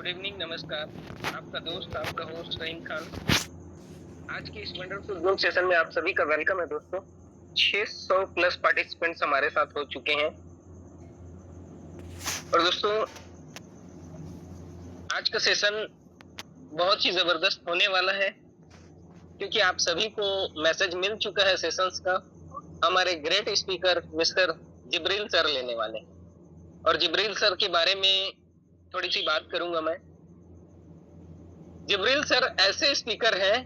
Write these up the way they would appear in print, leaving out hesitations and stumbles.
Good evening, नमस्कार। आपका दोस्त, आपका होस्ट रहीम खान। आज के इस वंडरफुल जूम सेशन में आप सभी का वेलकम है दोस्तों। 600 प्लस पार्टिसिपेंट्स हमारे साथ हो चुके हैं। और दोस्तों, आज का सेशन बहुत ही जबरदस्त होने वाला है, क्योंकि आप सभी को मैसेज मिल चुका है सेशंस का। हमारे ग्रेट स्पीकर मिस्टर जिब्रील सर लेने वाले हैं, और जिब्रील सर के बारे में थोड़ी सी बात करूंगा मैं। जिब्रील सर ऐसे स्पीकर हैं,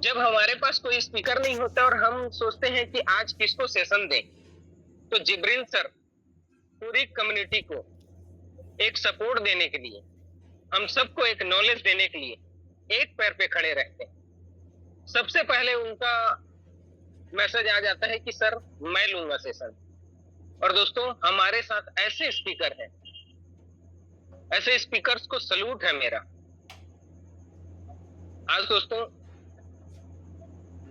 जब हमारे पास कोई स्पीकर नहीं होता और हम सोचते हैं कि आज किसको सेशन दें, तो जिब्रील सर पूरी कम्युनिटी को एक सपोर्ट देने के लिए, हम सबको एक नॉलेज देने के लिए एक पैर पे खड़े रहते हैं। सबसे पहले उनका मैसेज आ जाता है कि सर मैं लूंगा सेशन। और दोस्तों, हमारे साथ ऐसे स्पीकर हैं, ऐसे स्पीकर्स को सलूट है मेरा। आज दोस्तों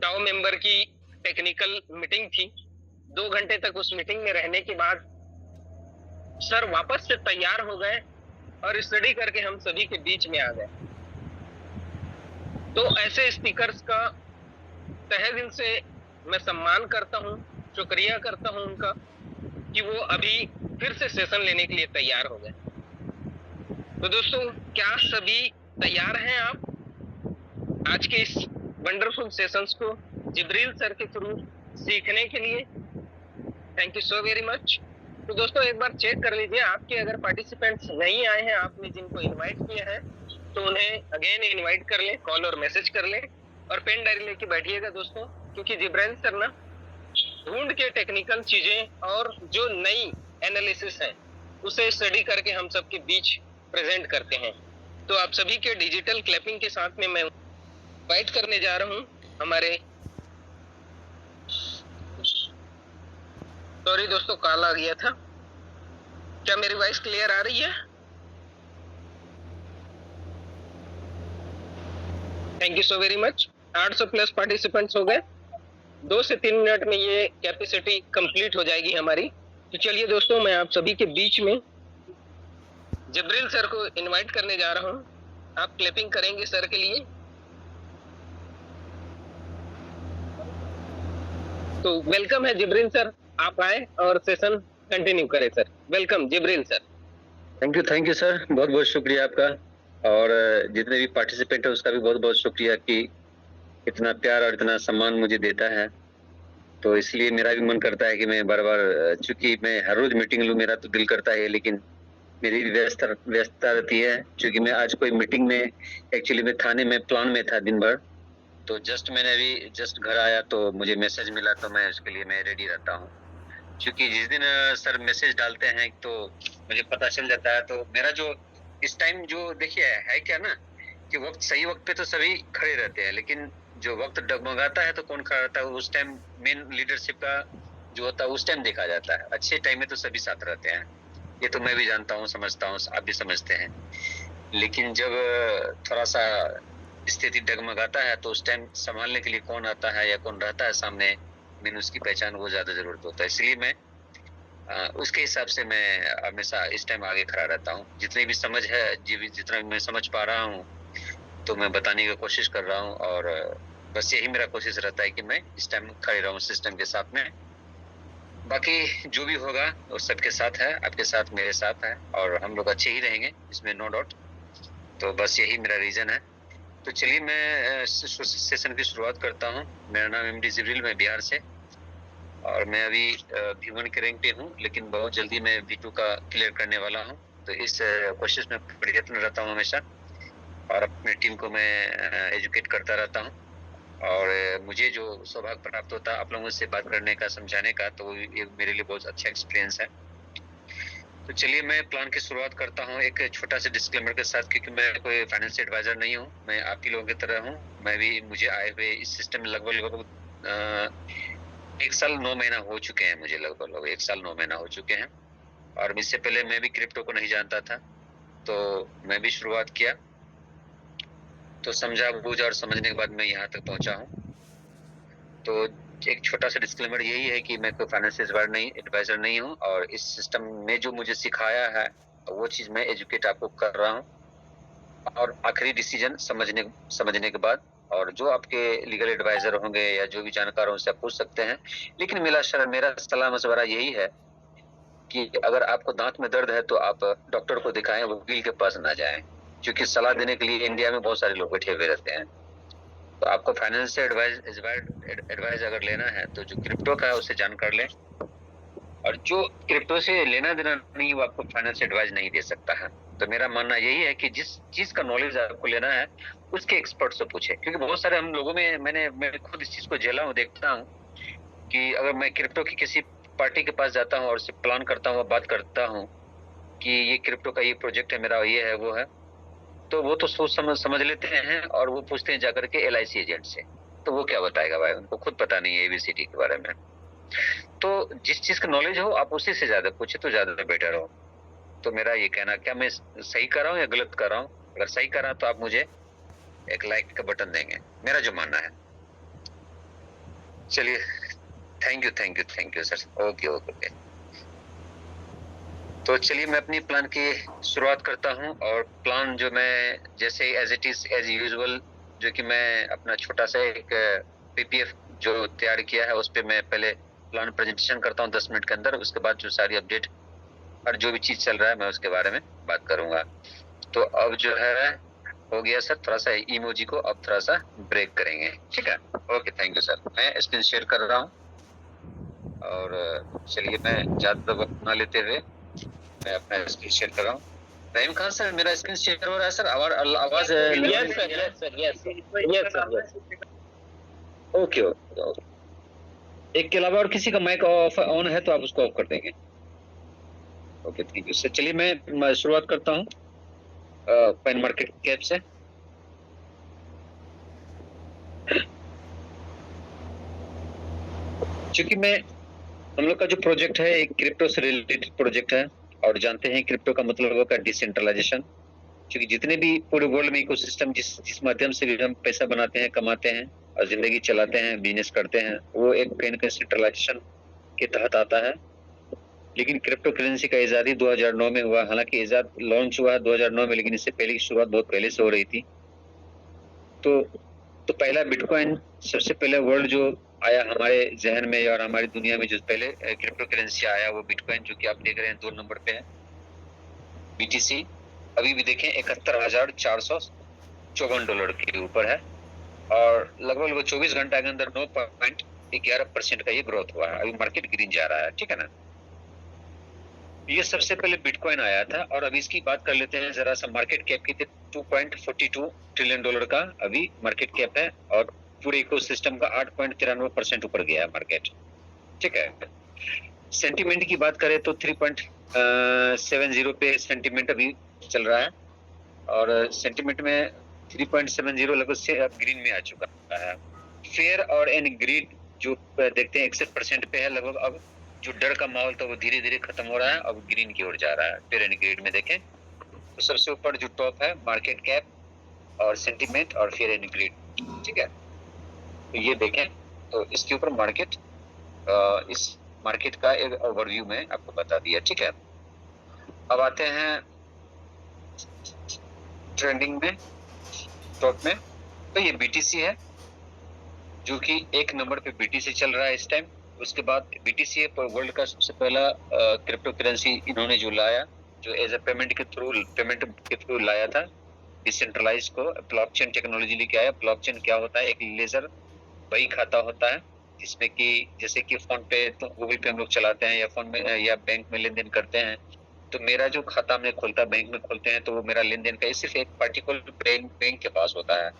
डाउ मेंबर की टेक्निकल मीटिंग थी। 2 घंटे तक उस मीटिंग में रहने के बाद सर वापस से तैयार हो गए और स्टडी करके हम सभी के बीच में आ गए। तो ऐसे स्पीकर्स का तहे दिल से मैं सम्मान करता हूँ, शुक्रिया करता हूँ उनका कि वो अभी फिर से सेशन लेने के लिए तैयार हो गए। तो दोस्तों, क्या सभी तैयार हैं आप आज के इस वंडरफुल सेशंस को जिब्रील सर के थ्रू सीखने के लिए? Thank you so very much. तो दोस्तों, एक बार चेक कर लीजिए, आपके अगर पार्टिसिपेंट्स नहीं आए हैं, आपने जिनको इनवाइट किया है, तो उन्हें अगेन इनवाइट कर लें, कॉल और मैसेज कर लें, और पेन डायरी लेके बैठिएगा दोस्तों, क्योंकि जिब्राइल सर ना ढूंढ के टेक्निकल चीजें और जो नई एनालिसिस है उसे स्टडी करके हम सबके बीच प्रेजेंट करते हैं। तो आप सभी के डिजिटल क्लैपिंग के साथ में मैं इनवाइट करने जा रहा हूं हमारे, सॉरी दोस्तों कॉल आ गया था। क्या मेरी वॉइस क्लियर आ रही है? Thank you so very much. 800 plus participants हो गए। 2 से 3 मिनट में ये कैपेसिटी कंप्लीट हो जाएगी हमारी। तो चलिए दोस्तों, मैं आप सभी के बीच में जिब्रील सर को इनवाइट करने जा रहा हूँ। आप क्लैपिंग करेंगे सर के लिए। तो वेलकम है जिब्रील सर, आप आए और सेशन कंटिन्यू करें sir. Welcome Jibril sir. Thank you sir, बहुत बहुत शुक्रिया आपका। और जितने भी पार्टिसिपेंट है उसका भी बहुत बहुत शुक्रिया कि इतना प्यार और इतना सम्मान मुझे देता है। तो इसलिए मेरा भी मन करता है कि मैं बार बार, चूंकि मैं हर रोज मीटिंग लूं, मेरा तो दिल करता है, लेकिन मेरी व्यस्तता रहती है। क्योंकि मैं आज कोई मीटिंग में, एक्चुअली मैं थाने में प्लान में था दिन भर, तो मैंने अभी घर आया तो मुझे मैसेज मिला, तो मैं उसके लिए मैं रेडी रहता हूँ। क्योंकि जिस दिन सर मैसेज डालते हैं तो मुझे पता चल जाता है। तो मेरा जो इस टाइम जो देखिए है क्या ना, कि सही वक्त पे तो सभी खड़े रहते हैं, लेकिन जो वक्त डगमगाता है तो कौन खड़ा रहता है, उस टाइम मेन लीडरशिप का जो होता है उस टाइम देखा जाता है। अच्छे टाइम में तो सभी साथ रहते हैं, ये तो मैं भी जानता हूँ, समझता हूँ, आप भी समझते हैं। लेकिन जब थोड़ा सा स्थिति डगमगाता है तो उस टाइम संभालने के लिए कौन आता है या कौन रहता है सामने, मैंने उसकी पहचान को ज्यादा जरूरत होता है। इसलिए मैं उसके हिसाब से मैं हमेशा इस टाइम आगे खड़ा रहता हूँ। जितनी भी समझ है, जितना भी मैं समझ पा रहा हूँ तो मैं बताने की कोशिश कर रहा हूँ। और बस यही मेरा कोशिश रहता है कि मैं इस टाइम खड़े रहूँ सिस्टम के साथ में। बाकी जो भी होगा वो सबके साथ है, आपके साथ, मेरे साथ है, और हम लोग अच्छे ही रहेंगे, इसमें नो डाउट। तो बस यही मेरा रीजन है। तो चलिए मैं सेशन की शुरुआत करता हूँ। मेरा नाम एमडी जिब्रील, मैं बिहार से, और मैं अभी V1 के रैंक पे हूँ, लेकिन बहुत जल्दी मैं V2 का क्लियर करने वाला हूँ। तो इस कोशिश में प्रयत्न रहता हूँ हमेशा, और अपनी टीम को मैं एजुकेट करता रहता हूँ। और मुझे जो सौभाग्य प्राप्त होता है आप लोगों से बात करने का, समझाने का, तो ये मेरे लिए बहुत अच्छा एक्सपीरियंस है। तो चलिए मैं प्लान की शुरुआत करता हूँ एक छोटा सा डिस्क्लेमर के साथ, क्योंकि मैं कोई फाइनेंशियल एडवाइजर नहीं हूँ, मैं आप ही लोगों की तरह हूँ। मैं भी, मुझे आए हुए इस सिस्टम में लगभग 1 साल 9 महीना हो चुके हैं, मुझे लगभग 1 साल 9 महीना हो चुके हैं। और इससे पहले मैं भी क्रिप्टो को नहीं जानता था, तो मैं भी शुरुआत किया, तो समझा बूझा और समझने के बाद मैं यहाँ तक पहुंचा हूँ। तो एक छोटा सा डिस्क्लेमर यही है कि मैं कोई फाइनेंशियल एडवाइजर नहीं हूँ, और इस सिस्टम ने जो मुझे सिखाया है वो चीज मैं एजुकेट आपको कर रहा हूँ। और आखिरी डिसीजन समझने के बाद, और जो आपके लीगल एडवाइजर होंगे या जो भी जानकार हो उनसे आप पूछ सकते हैं। लेकिन मेरा सलाह मशवरा यही है कि अगर आपको दांत में दर्द है तो आप डॉक्टर को दिखाएं, वकील के पास ना जाएं, क्योंकि सलाह देने के लिए इंडिया में बहुत सारे लोग बैठे हुए रहते हैं। तो आपको फाइनेंशियल एडवाइस अगर लेना है तो जो क्रिप्टो का है उससे जानकार लें, और जो क्रिप्टो से लेना देना नहीं वो आपको फाइनेंशियल एडवाइस नहीं दे सकता है। तो मेरा मानना यही है कि जिस चीज का नॉलेज आपको लेना है उसके एक्सपर्ट से पूछे, क्योंकि बहुत सारे हम लोगों में मैं खुद इस चीज को झेला हूँ, देखता हूँ कि अगर मैं क्रिप्टो की किसी पार्टी के पास जाता हूँ और उससे प्लान करता हूँ, बात करता हूँ कि ये क्रिप्टो का ये प्रोजेक्ट है, मेरा ये है वो है, तो वो तो सोच समझ लेते हैं और वो पूछते हैं जाकर के LIC एजेंट से। तो वो क्या बताएगा भाई, उनको खुद पता नहीं है ABCD के बारे में। तो जिस चीज का नॉलेज हो आप उसी से ज्यादा पूछे तो ज्यादा बेटर हो। तो मेरा ये कहना, क्या मैं सही कर रहा हूँ या गलत कर रहा हूँ? अगर सही कर रहा हूँ तो आप मुझे एक लाइक का बटन देंगे, मेरा जो मानना है। चलिए, thank you sir. Okay okay. तो चलिए मैं अपनी प्लान की शुरुआत करता हूं, और प्लान जो मैं जैसे as it is as usual, जो कि मैं अपना छोटा सा एक PPF जो तैयार किया है उस पे मैं पहले प्लान प्रेजेंटेशन करता हूं 10 मिनट के अंदर। उसके बाद जो सारी अपडेट और जो भी चीज चल रहा है मैं उसके बारे में बात करूंगा। तो अब जो है हो गया सर, थोड़ा सा इमोजी को अब थोड़ा सा ब्रेक करेंगे, ठीक है? Okay, thank you sir. मैं स्क्रीन शेयर कर रहा हूँ, और चलिए मैं ज्यादा वक्त ना लेते हुए मैं अपना स्क्रीन शेयर कर रहा हूँ। रहीम खान सर, मेरा स्क्रीन शेयर हो रहा है सर? आवाज yes sir, yes sir, yes sir, yes sir, yes. Okay okay. एक के अलावा और किसी का माइक ऑफ ऑन है तो आप उसको ऑफ कर देंगे। Okay, thank you sir. चलिए मैं शुरुआत करता हूँ पैन मार्केट कैप से। क्योंकि हम लोग का जो प्रोजेक्ट है एक क्रिप्टो से रिलेटेड प्रोजेक्ट है, और जानते हैं क्रिप्टो का मतलब होगा डिसेंट्रलाइजेशन। क्योंकि जितने भी पूरे वर्ल्ड में इकोसिस्टम जिस माध्यम से भी हम पैसा बनाते हैं, कमाते हैं और जिंदगी चलाते हैं, बिजनेस करते हैं, वो एक कहीं ना कहीं सेंट्रलाइजेशन के तहत आता है। लेकिन क्रिप्टो करेंसी का इजादी 2009 में हुआ। हालांकि इजाद लॉन्च हुआ 2009 में, लेकिन इससे पहले की शुरुआत बहुत पहले से हो रही थी। तो पहला बिटकॉइन सबसे पहले वर्ल्ड जो आया हमारे जहन में और हमारी दुनिया में, जो पहले क्रिप्टो करेंसी आया वो बिटकॉइन, जो कि आप देख रहे हैं 2 नंबर पे है, BTC। अभी भी देखें $71,454 के ऊपर है, और लगभग 24 घंटा के अंदर 9.11% का ये ग्रोथ हुआ है। अभी मार्केट ग्रीन जा रहा है, ठीक है ना? ये सबसे पहले बिटकॉइन आया था, और अभी इसकी बात कर लेते हैं जरा सा। मार्केट कैप की $2.42 ट्रिलियन का अभी मार्केट कैप है, और पूरे इकोसिस्टम का 8.93% ऊपर गया है मार्केट, ठीक है? सेंटीमेंट की बात करें तो 3.70 पे सेंटीमेंट अभी चल रहा है, और सेंटीमेंट में 3.70 लगभग से अब ग्रीन में आ चुका है। फेयर और एन ग्रीड जो देखते हैं 61% पे है लगभग। अब जो डर का माहौल था वो धीरे धीरे खत्म हो रहा है, अब ग्रीन की ओर जा रहा है। फेयर एंड ग्रीड में देखें तो सबसे ऊपर जो टॉप है मार्केट कैप और सेंटीमेंट और फेयर एंड ग्रीड, ठीक है? तो ये देखें, तो इसके ऊपर मार्केट, इस मार्केट का एक ओवरव्यू में आपको बता दिया, ठीक है? अब आते हैं ट्रेंडिंग में, टॉप में। तो ये BTC है, जो कि 1 नंबर पे BTC चल रहा है इस टाइम। उसके बाद BTC वर्ल्ड का सबसे पहला क्रिप्टो करेंसी इन्होंने जो लाया, जो एज ए पेमेंट के थ्रू लाया था डिसेंट्रलाइज को, ब्लॉकचेन टेक्नोलॉजी लेके आया। ब्लॉकचेन क्या होता है? एक लेजर वही खाता होता है, जिसमें कि जैसे कि फोन पे तो गूगल पे हम लोग चलाते हैं, या फोन में या बैंक में लेन देन करते हैं। तो मेरा जो खाता में खोलता, बैंक में खोलते हैं, तो वो मेरा लेन देन का सिर्फ एक पर्टिकुलर बैंक के पास होता है,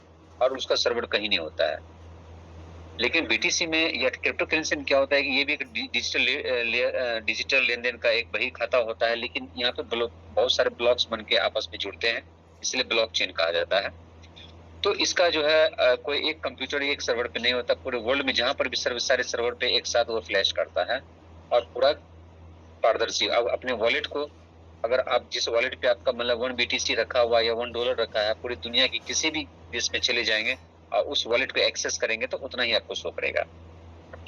और उसका सर्वर कहीं नहीं होता है। लेकिन BTC में या क्रिप्टो करेंसी में क्या होता है कि ये भी एक डिजिटल लेन देन का एक वही खाता होता है, लेकिन यहाँ पे बहुत सारे ब्लॉक्स बन के आपस में जुड़ते हैं, इसलिए ब्लॉकचेन कहा जाता है। तो इसका जो है कोई एक कंप्यूटर एक सर्वर पे नहीं होता, पूरे वर्ल्ड में जहां पर भी सारे सर्वर पे एक साथ वो फ्लैश करता है, और पूरा पारदर्शी। अब अपने वॉलेट को, अगर आप जिस वॉलेट पे आपका मतलब 1 BTC रखा हुआ या $1 रखा है, पूरी दुनिया की किसी भी देश में चले जाएंगे और उस वॉलेट को एक्सेस करेंगे तो उतना ही आपको शो करेगा,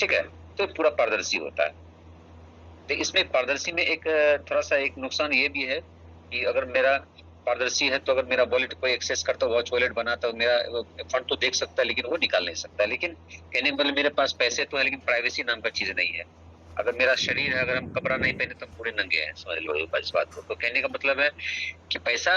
ठीक है? तो पूरा पारदर्शी होता है। तो इसमें पारदर्शी में एक थोड़ा सा एक नुकसान ये भी है कि अगर मेरा पारदर्शी है, तो अगर मेरा वॉलेट कोई एक्सेस करता, वॉच वॉलेट बना, तो मेरा फंड तो देख सकता है, लेकिन वो निकाल नहीं सकता। लेकिन कहने मतलब मेरे पास पैसे तो है, लेकिन प्राइवेसी नाम का चीज नहीं है। अगर मेरा शरीर है, अगर हम कपड़ा नहीं पहने तो हम पूरे नंगे हैं, समझ लो इस बात को। तो कहने का मतलब है कि पैसा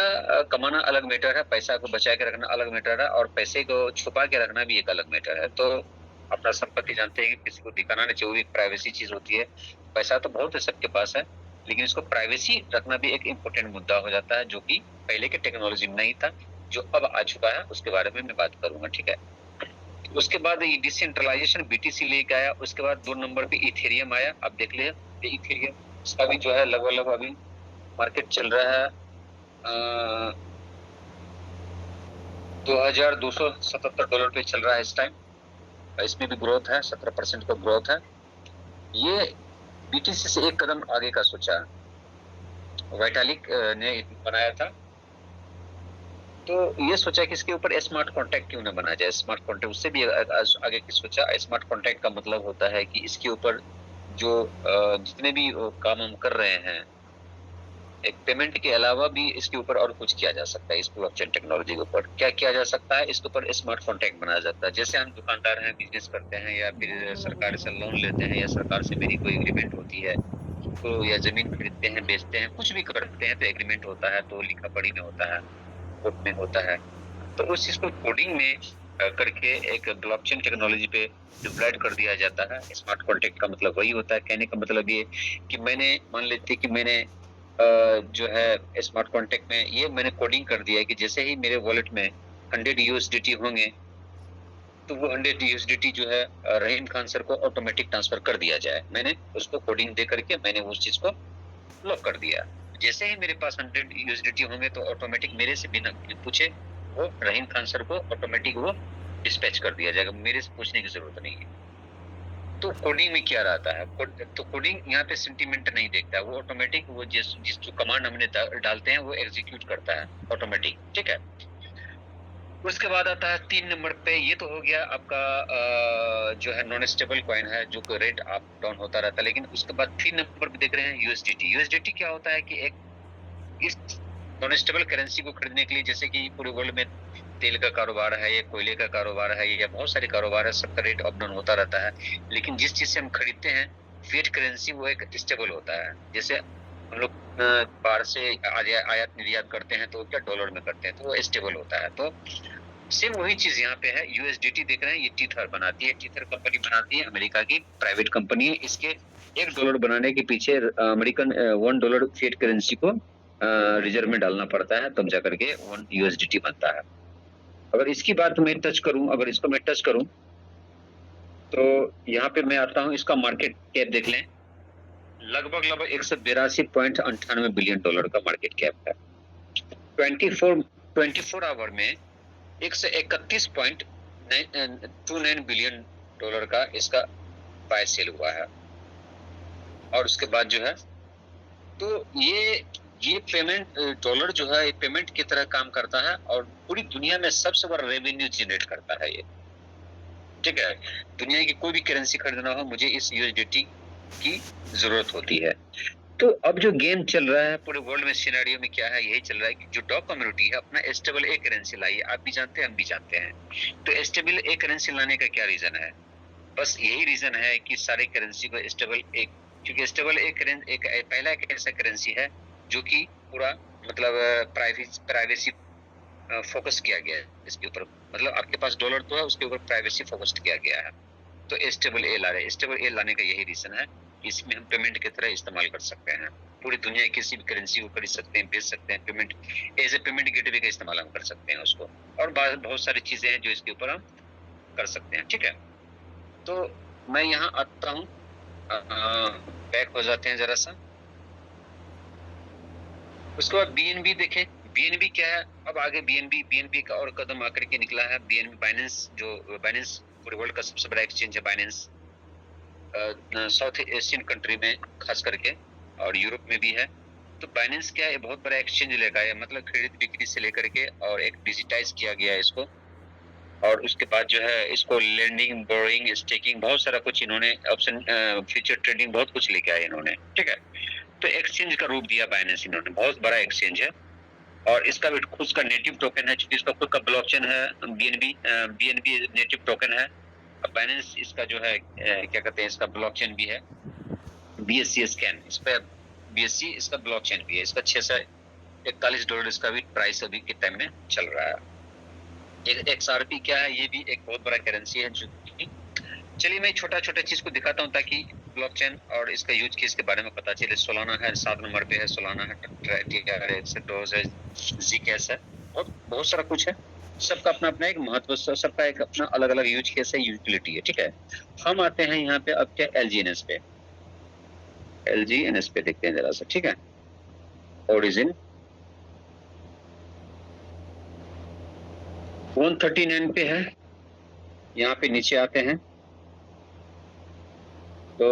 कमाना अलग मैटर है, पैसा को बचा के रखना अलग मैटर है, और पैसे को छुपा के रखना भी एक अलग मैटर है। तो अपना संपत्ति जानते हैं कि किसी को दिखाना नहीं चाहिए, प्राइवेसी चीज होती है। पैसा तो बहुत है सबके पास है, लेकिन इसको प्राइवेसी रखना भी एक इम्पोर्टेंट मुद्दा हो जाता है, जो कि पहले के टेक्नोलॉजी में नहीं था, जो अब आ चुका है, उसके बारे में मैं बात करूंगा। ठीक है, उसके बाद ये डिसेंट्रलाइजेशन बीटीसी लेके आया। उसके बाद 2 नंबर पे इथेरियम आया। आप देख लिया इथेरियम, इसका भी जो है लगभग अभी मार्केट चल रहा है $2277 पे चल रहा है इस टाइम। इसमें भी ग्रोथ है, 17% का ग्रोथ है। ये बीटीसी से एक कदम आगे का सोचा वाइटालिक ने बनाया था। तो ये सोचा कि इसके ऊपर स्मार्ट कॉन्ट्रैक्ट क्यों ना बनाया जाए। स्मार्ट कॉन्ट्रैक्ट उससे भी आगे की सोचा। स्मार्ट कॉन्ट्रैक्ट का मतलब होता है कि इसके ऊपर जो जितने भी काम हम कर रहे हैं, एक पेमेंट के अलावा भी इसके ऊपर और कुछ किया जा सकता है। इस ब्लॉकचेन टेक्नोलॉजी के ऊपर क्या किया जा सकता है, इसके ऊपर स्मार्ट कॉन्ट्रैक्ट बनाया जाता है। जैसे हम दुकानदार हैं, बिजनेस करते हैं, या फिर सरकार से लोन लेते हैं, या सरकार से मेरी कोई एग्रीमेंट होती है, तो या जमीन खरीदते हैं, बेचते हैं, कुछ भी करते हैं, तो एग्रीमेंट होता है, तो लिखा पढ़ी में होता है, कोर्ट में होता है। तो उस चीज को कोडिंग में करके एक ब्लॉकचेन टेक्नोलॉजी पे डिप्लॉयड कर दिया जाता है। स्मार्ट कॉन्ट्रैक्ट का मतलब वही होता है। कहने का मतलब ये कि मैंने मान लेते कि मैंने जो है स्मार्ट कॉन्ट्रैक्ट में ये मैंने कोडिंग कर दिया है कि जैसे ही मेरे वॉलेट में 100 यूएसडीटी होंगे, तो वो 100 यूएसडीटी जो है रहीम खान सर को ऑटोमेटिक ट्रांसफर कर दिया जाए। मैंने उसको कोडिंग दे करके मैंने उस चीज को लॉक कर दिया। जैसे ही मेरे पास 100 यूएसडीटी होंगे, तो ऑटोमेटिक मेरे से बिना पूछे वो रहीम खान सर को ऑटोमेटिक वो डिस्पैच कर दिया जाएगा, मेरे से पूछने की जरूरत नहीं है। तो कोडिंग में क्या रहता है, तो कोडिंग यहाँ पे सेंटीमेंट नहीं देखता, वो ऑटोमेटिक वो जिस जिस जो कमांड हमने डालते हैं वो एग्जीक्यूट करता है ऑटोमेटिक। ठीक है, उसके बाद आता है 3 नंबर पे। ये तो हो गया आपका जो है नॉन स्टेबल कॉइन है, जो रेट अप डाउन होता रहता है। लेकिन उसके बाद 3 नंबर पे देख रहे हैं यूएसडीटी। यूएसडीटी क्या होता है कि एक इस नॉन स्टेबल करेंसी को खरीदने के लिए, जैसे कि पूरे वर्ल्ड में तेल का कारोबार है, या कोयले का कारोबार है, या बहुत सारे कारोबार है, सबका रेट अप डाउन होता रहता है। लेकिन जिस चीज से हम खरीदते हैं फिएट करेंसी, वो एक स्टेबल होता है। जैसे हम लोग बाहर से आयात निर्यात करते हैं, तो क्या डॉलर में करते हैं, तो वो स्टेबल होता है। तो सेम वही चीज यहाँ पे है। यूएसडीटी देख रहे हैं, ये टीथर बनाती है। टीथर कंपनी बनाती है, अमेरिका की प्राइवेट कंपनी है। इसके $1 बनाने के पीछे अमेरिकन $1 फिएट करेंसी को रिजर्व में डालना पड़ता है, तब जाकर के 1 यूएसडीटी बनता है। अगर इसकी बात मैं टच करूं, अगर इसको मैं टच करूं, तो यहाँ पे मैं आता हूं, इसका मार्केट कैप देख लें। लगभग $182.98 बिलियन का मार्केट कैप है। 24 आवर में $131.29 बिलियन का इसका बाय सेल हुआ है। और उसके बाद जो है, तो ये पेमेंट डॉलर जो है, ये पेमेंट की तरह काम करता है, और पूरी दुनिया में सबसे बड़ा रेवेन्यू जनरेट करता है ये। ठीक है, दुनिया की कोई भी करेंसी खरीदना हो, मुझे इस यूएसडीटी की जरूरत होती है। तो अब जो गेम चल रहा है पूरे वर्ल्ड में, सिनेरियो में क्या है, यही चल रहा है कि जो डॉग कम्युनिटी है अपना स्टेबल ए करेंसी लाई। आप भी जानते हैं, हम भी जानते हैं। तो स्टेबल ए करेंसी लाने का क्या रीजन है? बस यही रीजन है कि सारे करेंसी को स्टेबल एक, क्योंकि स्टेबल एक पहला एक ऐसा करेंसी है जो कि पूरा मतलब प्राइवेसी फोकस किया गया है इसके ऊपर। मतलब आपके पास डॉलर तो है, उसके ऊपर प्राइवेसी फोकस्ड किया गया है। तो स्टेबल ए ला रहे हैं। स्टेबल ए लाने का यही रीजन है कि इसमें हम पेमेंट की तरह इस्तेमाल कर सकते हैं। पूरी दुनिया की किसी भी करेंसी को खरीद सकते हैं, बेच सकते हैं, payment as a payment gateway का इस्तेमाल हम कर सकते हैं उसको। और बहुत सारी चीजें हैं जो इसके ऊपर हम कर सकते हैं। ठीक है, तो मैं यहाँ आता हूँ, बैक हो जाते हैं जरा सा। उसके बाद बीएनबी देखें। बीएनबी क्या है? अब आगे बीएनबी का और कदम आकर के निकला है। बीएनबी बाइनेंस, जो बाइनेंस पूरे वर्ल्ड का सबसे बड़ा एक्सचेंज है। बाइनेंस साउथ एशियन कंट्री में खास करके, और यूरोप में भी है। तो बाइनेंस क्या है? बहुत बड़ा एक्सचेंज लेकर है, मतलब खरीद बिक्री से लेकर के, और एक डिजिटाइज किया गया है इसको। और उसके बाद जो है इसको लेंडिंग, बोरोइंग, स्टेकिंग, बहुत सारा कुछ इन्होंने ऑप्शन, फ्यूचर ट्रेडिंग, बहुत कुछ लेके आए इन्होंने। ठीक है, तो एक्सचेंज का रूप दिया बाइनेंस इन्होंने, बहुत बड़ा एक्सचेंज है। और इसका भी खुद का नेटिव टोकन है, चूंकि इसका खुद का ब्लॉकचेन है, बीएनबी नेटिव टोकन है। बाइनेंस इसका जो है क्या कहते हैं, इसका ब्लॉकचेन भी है, बीएससी स्कैन, इस पे बीएससी इसका ब्लॉकचेन भी है। इसका $641 इसका भी प्राइस अभी के टाइम में चल रहा है। एक XRP क्या है, ये भी एक बहुत बड़ा करेंसी है जो कि, चलिए मैं छोटा छोटा चीज को दिखाता हूँ ताकि ब्लॉकचेन और इसका यूज केस के बारे में पता चले। सोलाना है, 7 नंबर पे है सोलाना है, TRX है, डोज है, Zcash है, और बहुत सारा कुछ है। सबका अपना अपना एक महत्व, सबका एक अपना अलग अलग यूज केस है, यूटिलिटी है, ठीक है। हम आते हैं यहाँ पे अब क्या, LGNS पे, LGNS पे देखते हैं जरा सा, ठीक है। ओरिजिन 139 पे है, यहाँ पे नीचे आते हैं तो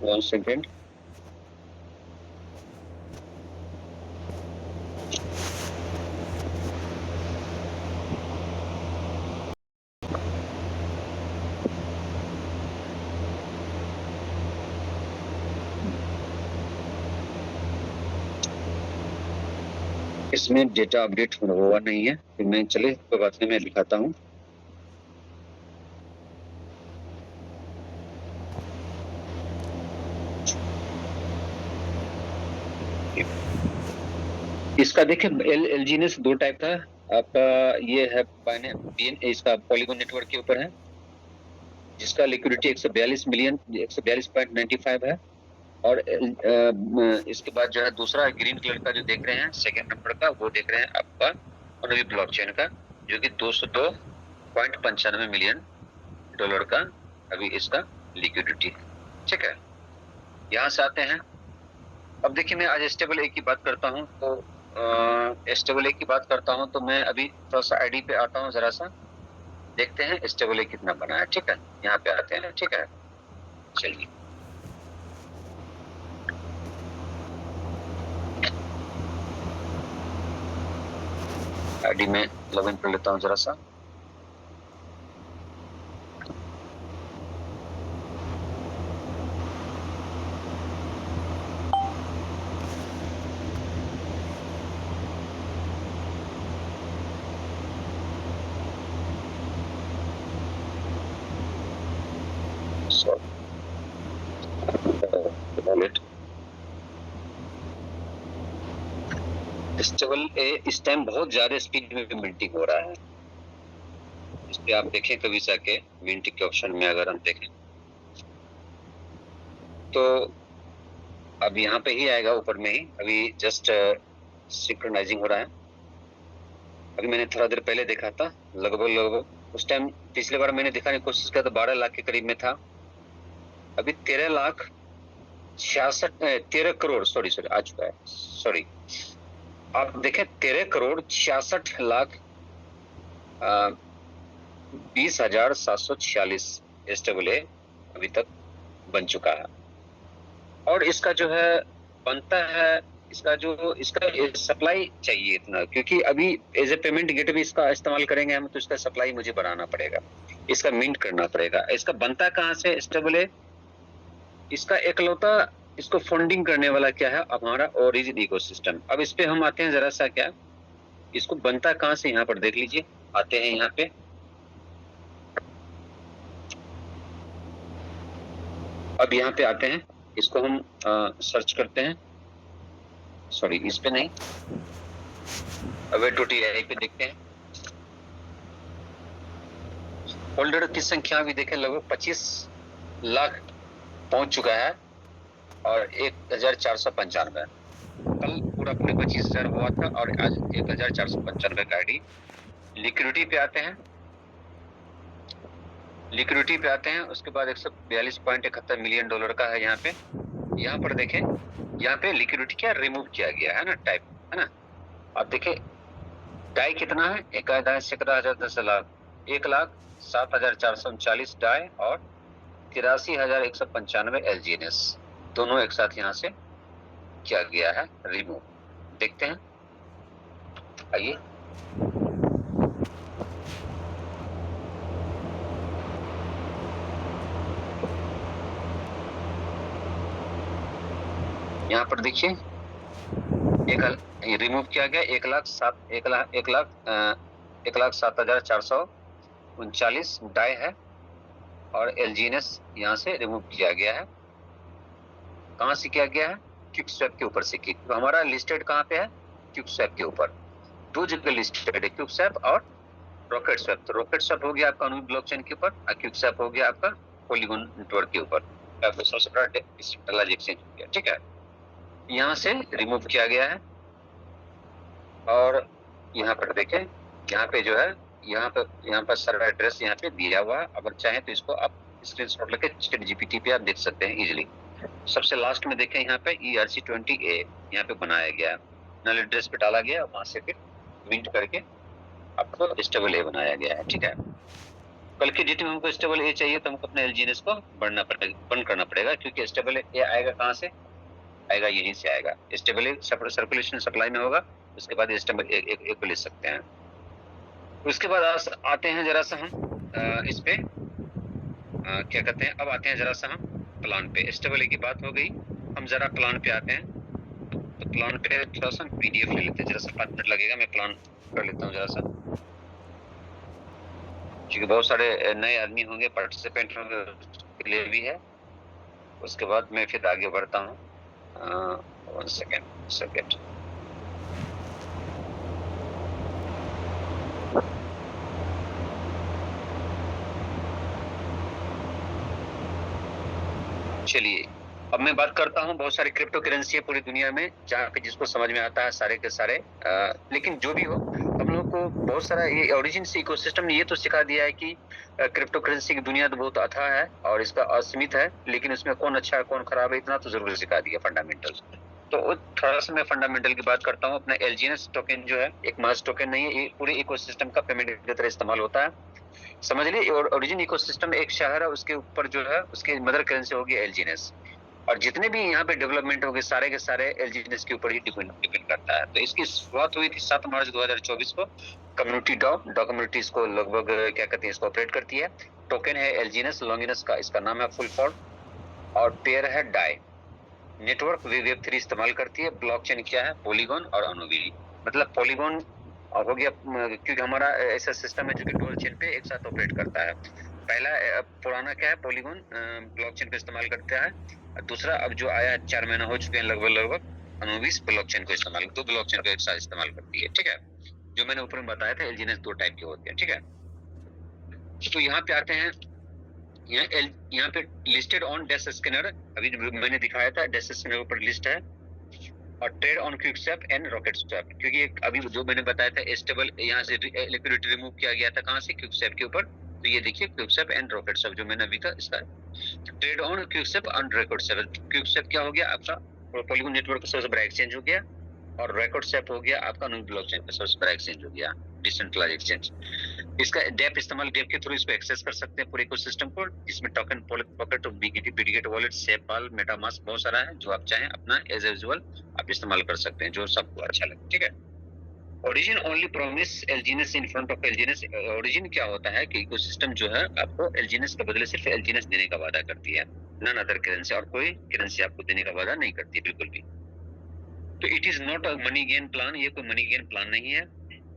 1 सेकेंड, इसमें डेटा अपडेट हुआ नहीं है, तो मैं चले कोई बात नहीं, मैं दिखाता हूँ। इसका देखिए LGNS 2 टाइप का आपका, ये है इसका पॉलीगॉन नेटवर्क के ऊपर है, जिसका लिक्विडिटी 142.95 है। और इसके बाद जो है दूसरा ग्रीन कलर का जो देख रहे हैं, सेकंड नंबर का, वो देख रहे हैं आपका और ब्लॉकचेन का, जो कि $202.95 मिलियन का अभी इसका लिक्विडिटी, ठीक है। यहाँ से आते हैं, अब देखिए मैं आज स्टेबल ए की बात करता हूँ, तो स्टेबल ए की बात करता हूँ तो मैं अभी थोड़ा सा आईडी पे आता हूँ, जरा सा देखते हैं स्टेबल ए कितना बना है, ठीक है। यहाँ पे आते हैं, ठीक है, चलिए आईडी में लॉगिन कर लेता हूँ जरा सा। स्टेबल ए इस टाइम बहुत ज्यादा स्पीड में मिंटिंग हो रहा है। इस पे आप देखें कभी जाके मिंटिंग के ऑप्शन में, अगर हम देखें तो अब यहाँ पे ही आएगा ऊपर में ही, अभी जस्ट सिंक्रोनाइजिंग हो रहा है। अभी मैंने थोड़ा देर पहले देखा था, लगभग उस टाइम पिछले बार मैंने दिखाने की कोशिश किया तो 12 लाख के करीब में था। अभी 13 करोड़ सॉरी आ चुका है, सॉरी आप देखें 13,66,20,746 स्टेबल ए अभी तक बन चुका है। और इसका जो है बनता है, इसका सप्लाई चाहिए इतना, क्योंकि अभी एज ए पेमेंट गेटवे इसका इस्तेमाल करेंगे हम, तो इसका सप्लाई मुझे बढ़ाना पड़ेगा, इसका मिंट करना पड़ेगा। इसका बनता कहाँ से स्टेबल है, इसका एकलौता इसको फंडिंग करने वाला क्या है, हमारा ओरिजिन इकोसिस्टम। अब इस पे हम आते हैं जरा सा, क्या इसको बनता कहाँ से, यहाँ पर देख लीजिए, आते हैं यहाँ पे, अब यहाँ पे आते हैं, इसको हम सर्च करते हैं, सॉरी इस पे नहीं, Await2TI पे देखते हैं। होल्डर की संख्या भी देखें, लगभग 25 लाख पहुंच चुका है और 1,495, कल पूरा पूरे 25,000 हुआ था और आज 1,495 का आईडी। लिक्विडिटी पे आते हैं, लिक्विडिटी पे आते हैं, उसके बाद $142.71 मिलियन का है यहाँ पे। यहाँ पर देखें, यहाँ पे लिक्विडिटी क्या रिमूव किया गया है ना, टाइप है ना। आप देखें डाई कितना है, 1,10,10,000, 1,07,439 डाई और 83,195 LGNS, दोनों एक साथ यहाँ से किया गया है रिमूव। देखते हैं, आइए यहाँ पर देखिए ये रिमूव किया गया 1,07,439 डाई है और एलजीएनएस यहाँ से रिमूव किया गया है। कहाँ से किया गया है? क्विक स्वैप के ऊपर से की। तो हमारा लिस्टेड कहाँ पे है? क्विक स्वैप के ऊपर। दो जगह लिस्टेड है, क्विक स्वैप और रॉकेट स्वैप। तो रॉकेट स्वैप हो गया आपका अनूवी ब्लॉकचेन के ऊपर और क्विक स्वैप हो गया आपका पॉलीगॉन नेटवर्क के ऊपर। सबसे बड़ा डिसेंट्रलाइज्ड एक्सचेंज हो गया, ठीक है। यहाँ से रिमूव किया गया है और यहाँ पर देखें, यहाँ पे जो है यहाँ पर सर्वर एड्रेस यहाँ पे दिया हुआ है। अगर चाहें तो इसको आप स्क्रीनशॉट लेके ChatGPT पे आप देख सकते हैं इजीली। सबसे लास्ट में देखें यहाँ पे ERC20A यहाँ पे बनाया गया, नल एड्रेस पे डाला गया, वहां से फिर विंट करके आपको स्टेबल ए बनाया गया है, ठीक है। कल के डेट में हमको स्टेबल ए चाहिए तो हमको अपने एलजीएनएस को बंद करना पड़ेगा, क्योंकि स्टेबल ए आएगा कहाँ से? आएगा यहीं से आएगा। स्टेबल ए सर्कुलेशन सप्लाई में होगा, उसके बाद स्टेबल ए को ले सकते हैं। उसके बाद आते हैं जरा सा हम इस पे क्या कहते हैं, अब आते हैं जरा सा हम प्लान पे। स्टेबल ए की बात हो गई, हम जरा प्लान पे आते हैं। तो प्लान पे थोड़ा सा पीडीएफ ले लेते हैं, जरा सा 5 मिनट लगेगा, मैं प्लान कर लेता हूँ जरा सा, क्योंकि बहुत सारे नए आदमी होंगे, पार्टिसिपेंट होंगे, उसके लिए भी है। उसके बाद मैं फिर आगे बढ़ता हूँ। 1 सेकेंड। चलिए अब मैं बात करता हूँ, बहुत सारी क्रिप्टो करेंसी है पूरी दुनिया में, जहाँ पे जिसको समझ में आता है सारे के सारे। लेकिन जो भी हो, हम लोग को बहुत सारा ये ओरिजिन से इकोसिस्टम ने ये तो सिखा दिया है कि क्रिप्टो करेंसी की दुनिया तो बहुत अथाह है और इसका असीमित है, लेकिन इसमें कौन अच्छा है कौन खराब है इतना तो जरूर सिखा दिया, फंडामेंटल। तो थोड़ा सा मैं फंडामेंटल की बात करता हूँ। अपना एलजीएनएस टोकन जो है एक मास टोकन नहीं है, ये पूरे इकोसिस्टम का पेमेंट की तरह इस्तेमाल होता है, समझ लिए। और ओरिजिन इकोसिस्टम एक शहर है, उसके ऊपर जो है उसकी मदर करेंसी होगी एलजीएनएस, और जितने भी यहाँ पे डेवलपमेंट होंगे सारे के सारे एलजीएनएस के ऊपर ही डिपेंड करता है। तो इसकी शुरुआत हुई थी 7 मार्च 2024 को। कम्युनिटी डॉ कम्युनिटी इसको लगभग क्या कहते हैं, इसको ऑपरेट करती है। टोकन है एलजीएनएस, लॉन्गिनस का इसका नाम है फुल फॉर्म, और पेयर है डाई। नेटवर्क वेब3 इस्तेमाल करती है। ब्लॉकचेन क्या है? पॉलीगॉन और अनोवी। मतलब पॉलीगॉन हो गया क्योंकि हमारा ऐसा सिस्टम है जो कि डुअल चेन पे एक साथ ऑपरेट करता है। पहला पुराना क्या है, पॉलीगॉन ब्लॉकचेन पे इस्तेमाल करता है, और दूसरा अब जो आया 4 महीना हो चुके हैं लगभग अनोविस ब्लॉकचेन को इस्तेमाल, दो ब्लॉकचेन को एक साथ इस्तेमाल करती है, ठीक है। जो मैंने ऊपर में बताया था एलजीएनएस 2 टाइप के होते हैं, ठीक है। तो यहाँ पे आते हैं, यहाँ पे लिस्टेड ऑन डेस स्कैनर, अभी मैंने दिखाया था डेस स्कैनर पर लिस्ट है, और trade on quick swap and rocket swap, क्योंकि अभी जो मैंने बताया था स्टेबल यहाँ से लिक्विडिटी रिमूव किया गया था, कहाँ से? क्विक स्वैप के ऊपर। तो ये देखिए quick swap and rocket swap जो मैंने अभी का इसका trade on quick swap and rocket swap. Quick swap क्या हो गया आपका? पॉलीगॉन नेटवर्क का सबसे बड़ा एक्सचेंज हो गया, और रॉकेट स्वैप हो गया आपका नोड ब्लॉकचेन का सबसे बड़ा एक्सचेंज हो गया, डिसेंट्रलाइज्ड एक्सचेंज। इसका डेप इस्तेमाल, डेप के थ्रू इसको एक्सेस कर सकते हैं पूरे इकोसिस्टम को, जिसमें token pocket, Bitget wallet, sepal, MetaMask, बहुत सारा है, जो आप चाहें अपना एज यूजुअल आप इस्तेमाल कर सकते हैं, जो सबको अच्छा लगे, ठीक है। Origin only promise एलजीएनएस in front of एलजीएनएस। Origin क्या होता है कि इकोसिस्टम जो है आपको एलजीएनएस के बदले सिर्फ एलजीएनएस देने का वादा करती है, नन अदर करेंसी, और कोई करेंसी आपको देने का वादा नहीं करती बिल्कुल भी। तो it is not a money gain plan, ये कोई मनी गेन प्लान नहीं है।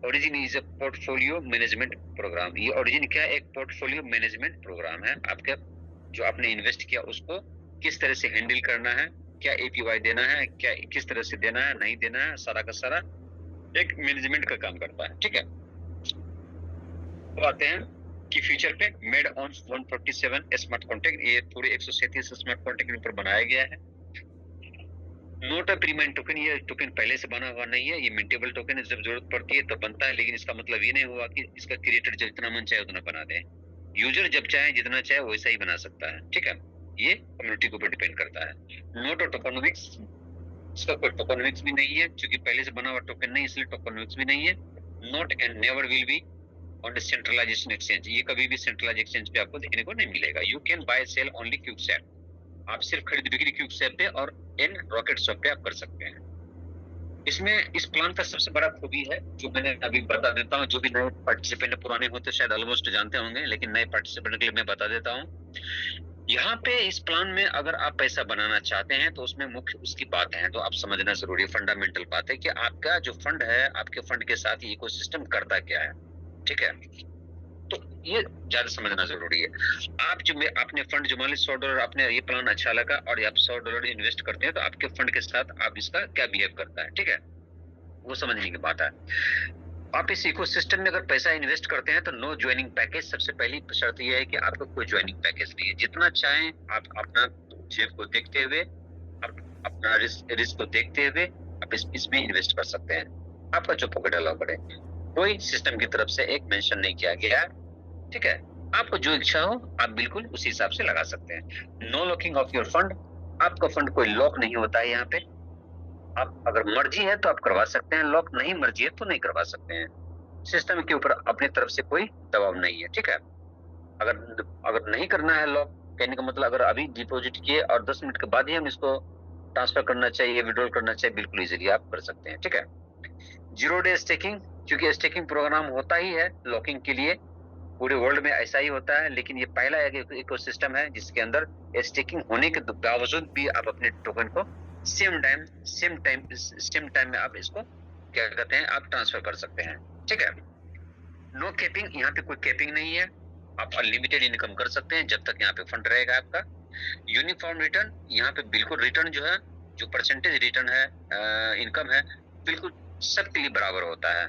Origin is a portfolio management program. ये ओरिजिन क्या है? एक पोर्टफोलियो मैनेजमेंट प्रोग्राम है। आपका जो आपने इन्वेस्ट किया उसको किस तरह से हैंडल करना है, क्या एपीवाई देना है, क्या किस तरह से देना है, नहीं देना है, सारा का सारा एक मैनेजमेंट का काम करता है, ठीक है। तो आते हैं कि फ्यूचर पे मेड ऑन 147 स्मार्ट कॉन्ट्रैक्ट, ये पूरे 137 स्मार्ट कॉन्ट्रैक्ट के ऊपर बनाया गया है। नोट अ प्रीमाइंड टोकन, ये टोकन पहले से बना हुआ नहीं है, ये मिंटेबल टोकन है, जब जरूरत पड़ती है तब बनता है, लेकिन इसका मतलब ये नहीं हुआ कि इसका क्रिएटर जितना मन चाहे उतना बना दे। यूजर जब चाहे जितना चाहे वैसा ही बना सकता है, ठीक है। ये कम्युनिटी के ऊपर डिपेंड करता है। नोट अ टोकनोमिक्स, इसका कोई टोकनोमिक्स भी नहीं है, क्योंकि पहले से बना हुआ टोकन नहीं, इसलिए टोकनोमिक्स भी नहीं है। Not and never will be on centralization exchange, ये कभी भी सेंट्रलाइज एक्सचेंज पे आपको देखने को नहीं मिलेगा। You can buy sell only quick swap, आप सिर्फ खरीद बिक्री क्विक स्वैप पे और इन रॉकेट स्वैप पे आप कर सकते हैं। इसमें इस प्लान का सबसे बड़ा खूबी है जो मैंने अभी बता देता हूँ, जो भी नए पार्टिसिपेंट पुराने होते शायद ऑलमोस्ट जानते होंगे, लेकिन नए पार्टिसिपेंट के लिए मैं बता देता हूँ। यहाँ पे इस प्लान में अगर आप पैसा बनाना चाहते हैं तो उसमें मुख्य उसकी बात है, तो आप समझना जरूरी है, फंडामेंटल बात है कि आपका जो फंड है, आपके फंड के साथ ये इकोसिस्टम करता क्या है, ठीक है। तो ये ज्यादा समझना जरूरी है। आप जो में आपने फंड जो मान ली $100 आपने ये प्लान अच्छा लगा और आप $100 इन्वेस्ट करते हैं तो आपके फंड के साथ आप इसका क्या बिहेव करता है, ठीक है, वो समझने की बात है। आप इस इकोसिस्टम में अगर पैसा इन्वेस्ट करते हैं तो नो ज्वाइनिंग पैकेज, सबसे पहली शर्त यह है कि आपको कोई ज्वाइनिंग पैकेज नहीं है। जितना चाहें आप अपना जेब को देखते हुए, आप अपना रिस्क को देखते हुए आप इसमें इन्वेस्ट कर सकते हैं, आपका जो पॉकेट अलाउ करे। कोई सिस्टम की तरफ से एक मेंशन नहीं किया गया, ठीक है। आपको जो इच्छा हो आप बिल्कुल उसी हिसाब से लगा सकते हैं। No locking of your fund, आपका फंड कोई लॉक नहीं होता है यहाँ पे। आप अगर मर्जी है तो आप करवा सकते हैं लॉक, नहीं मर्जी है तो नहीं करवा सकते हैं। सिस्टम के ऊपर अपनी तरफ से कोई दबाव नहीं है, ठीक है। अगर अगर नहीं करना है लॉक, कहने का मतलब अगर अभी डिपॉजिट किए और 10 मिनट के बाद ही हम इसको ट्रांसफर करना चाहिए, विड्रॉल करना चाहिए, बिल्कुल इजीली आप कर सकते हैं, ठीक है। 0 डे स्टेकिंग, क्योंकि स्टेकिंग प्रोग्राम होता ही है लॉकिंग के लिए, पूरे वर्ल्ड में ऐसा ही होता है, लेकिन ये पहला एक इकोसिस्टम है जिसके अंदर स्टेकिंग होने के बावजूद भी आप अपने टोकन को सेम टाइम में आप इसको क्या कहते हैं आप ट्रांसफर कर सकते हैं, ठीक है। नो कैपिंग, यहाँ पे कोई कैपिंग नहीं है, आप अनलिमिटेड इनकम कर सकते हैं जब तक यहाँ पे फंड रहेगा आपका। यूनिफॉर्म रिटर्न, यहाँ पे बिल्कुल रिटर्न जो है, जो परसेंटेज रिटर्न है, इनकम है, बिल्कुल सबके लिए बराबर होता है।